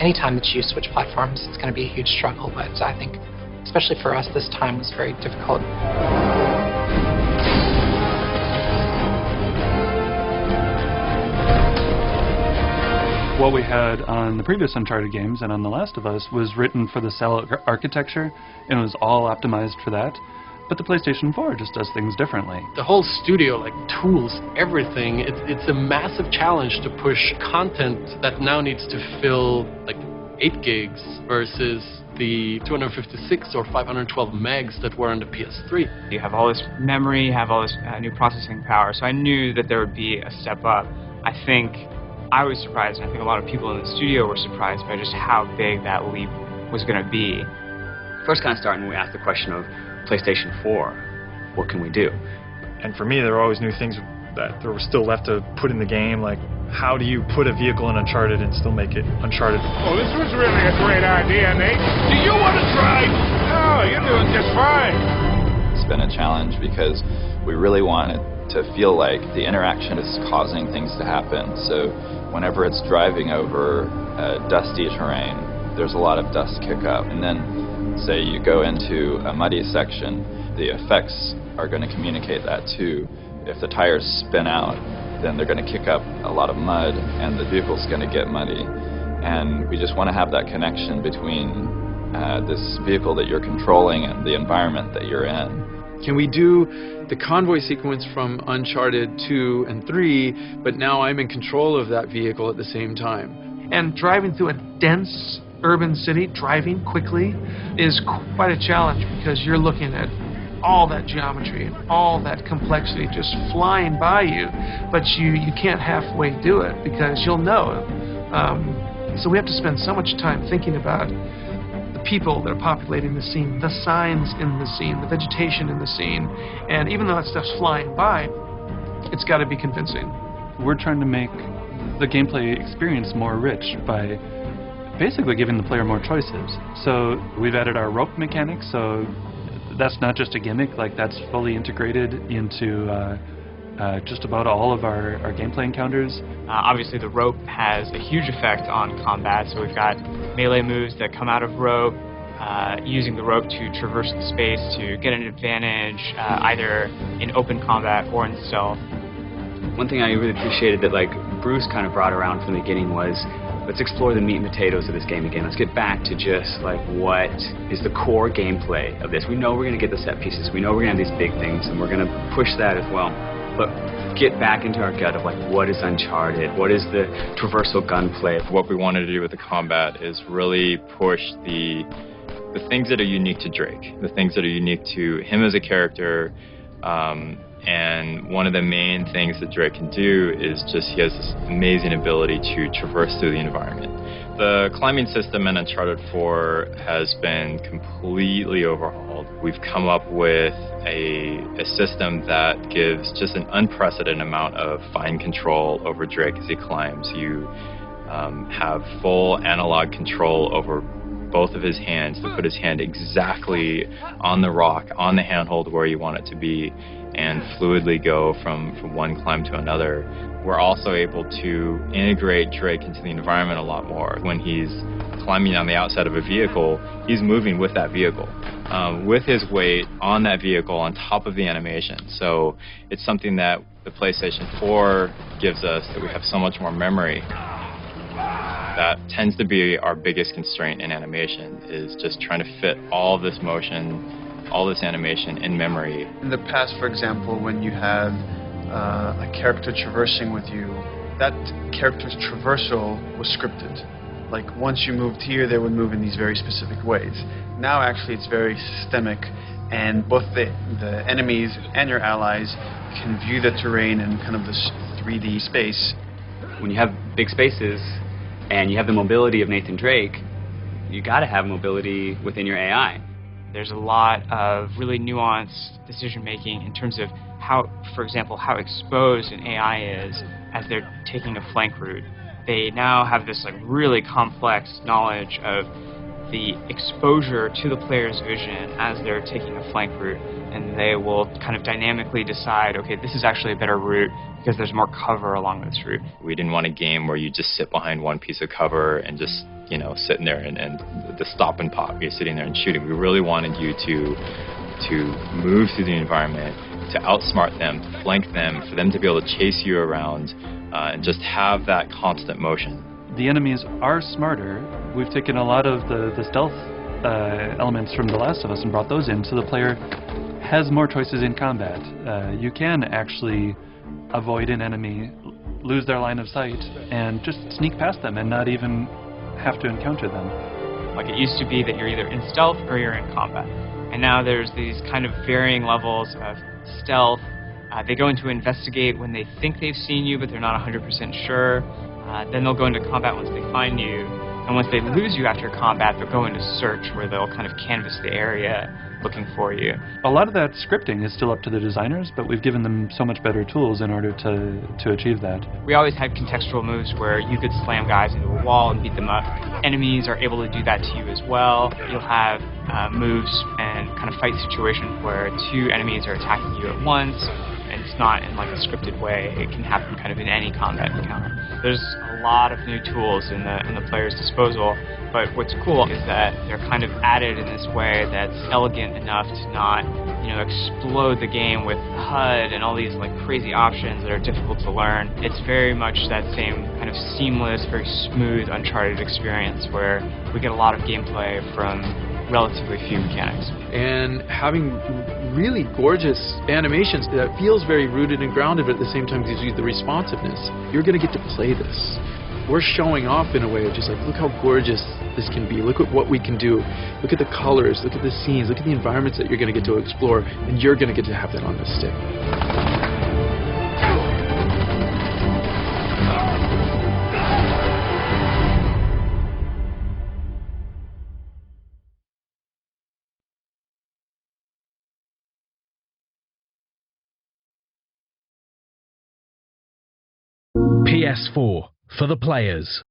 anytime that you switch platforms, it's going to be a huge struggle, but I think, especially for us, this time was very difficult. What we had on the previous Uncharted games and on The Last of Us was written for the cell architecture, and it was all optimized for that. But the PlayStation 4 just does things differently. The whole studio, like tools, everything, it's a massive challenge to push content that now needs to fill like 8 gigs versus the 256 or 512 megs that were on the PS3. You have all this memory, you have all this new processing power, so I knew that there would be a step up. I think I was surprised, and I think a lot of people in the studio were surprised by just how big that leap was going to be. First kind of starting, we asked the question of PlayStation 4, what can we do? And for me, there were always new things that there were still left to put in the game, like how do you put a vehicle in Uncharted and still make it Uncharted? Oh, this was really a great idea, Nate. Do you want to try? No, you're doing just fine. It's been a challenge because we really wanted to feel like the interaction is causing things to happen. So whenever it's driving over dusty terrain, there's a lot of dust kick up. And then say you go into a muddy section, the effects are going to communicate that too. If the tires spin out, then they're going to kick up a lot of mud and the vehicle's going to get muddy. And we just want to have that connection between this vehicle that you're controlling and the environment that you're in. Can we do the convoy sequence from Uncharted 2 and 3, but now I'm in control of that vehicle at the same time? And driving through a dense urban city, driving quickly, is quite a challenge because you're looking at all that geometry and all that complexity just flying by you, but you can't halfway do it because you'll know. So we have to spend so much time thinking about the people that are populating the scene, the signs in the scene, the vegetation in the scene, and even though that stuff's flying by, it's got to be convincing. We're trying to make the gameplay experience more rich by basically giving the player more choices. So we've added our rope mechanics, so that's not just a gimmick, like that's fully integrated into just about all of our gameplay encounters. Obviously the rope has a huge effect on combat, so we've got melee moves that come out of rope, using the rope to traverse the space to get an advantage, either in open combat or in stealth. One thing I really appreciated that like Bruce kind of brought around from the beginning was, let's explore the meat and potatoes of this game again. Let's get back to just like what is the core gameplay of this. We know we're going to get the set pieces. We know we're going to have these big things, and we're going to push that as well. But get back into our gut of like what is Uncharted? What is the traversal gunplay? What we wanted to do with the combat is really push the things that are unique to Drake, the things that are unique to him as a character. And one of the main things that Drake can do is just he has this amazing ability to traverse through the environment. The climbing system in Uncharted 4 has been completely overhauled. We've come up with a system that gives just an unprecedented amount of fine control over Drake as he climbs. You have full analog control over both of his hands to put his hand exactly on the rock, on the handhold where you want it to be, and fluidly go from one climb to another. We're also able to integrate Drake into the environment a lot more. When he's climbing on the outside of a vehicle, he's moving with that vehicle, with his weight on that vehicle on top of the animation. So it's something that the PlayStation 4 gives us, that we have so much more memory. That tends to be our biggest constraint in animation, is just trying to fit all this motion, all this animation in memory. In the past, for example, when you have a character traversing with you, that character's traversal was scripted. Like once you moved here, they would move in these very specific ways. Now actually it's very systemic, and both the enemies and your allies can view the terrain in kind of this 3D space. When you have big spaces and you have the mobility of Nathan Drake, you got to have mobility within your AI. There's a lot of really nuanced decision-making in terms of how, for example, how exposed an AI is as they're taking a flank route. They now have this like really complex knowledge of the exposure to the player's vision as they're taking a flank route, and they will kind of dynamically decide, okay, this is actually a better route because there's more cover along this route. We didn't want a game where you just sit behind one piece of cover and just, you know, sitting there and the stop and pop, you're sitting there and shooting. We really wanted you to move through the environment, to outsmart them, to flank them, for them to be able to chase you around and just have that constant motion. The enemies are smarter. We've taken a lot of the stealth elements from The Last of Us and brought those in, so the player has more choices in combat. You can actually avoid an enemy, lose their line of sight, and just sneak past them and not even have to encounter them. Like, it used to be that you're either in stealth or you're in combat. And now there's these kind of varying levels of stealth. They go into investigate when they think they've seen you, but they're not 100% sure. Then they'll go into combat once they find you. And once they lose you after combat, they'll go into search, where they'll kind of canvass the area looking for you. A lot of that scripting is still up to the designers, but we've given them so much better tools in order to achieve that. We always had contextual moves where you could slam guys into a wall and beat them up. Enemies are able to do that to you as well. You'll have moves and kind of fight situations where two enemies are attacking you at once, and it's not in like a scripted way. It can happen kind of in any combat encounter. There's a lot of new tools in the player's disposal, but what's cool is that they're kind of added in this way that's elegant enough to not, you know, explode the game with HUD and all these like crazy options that are difficult to learn. It's very much that same kind of seamless, very smooth Uncharted experience where we get a lot of gameplay from relatively few mechanics. And having really gorgeous animations that feels very rooted and grounded, but at the same time gives you the responsiveness. You're going to get to play this. We're showing off in a way of just like, look how gorgeous this can be. Look at what we can do. Look at the colors. Look at the scenes. Look at the environments that you're going to get to explore, and you're going to get to have that on the stick. PS4 for the players.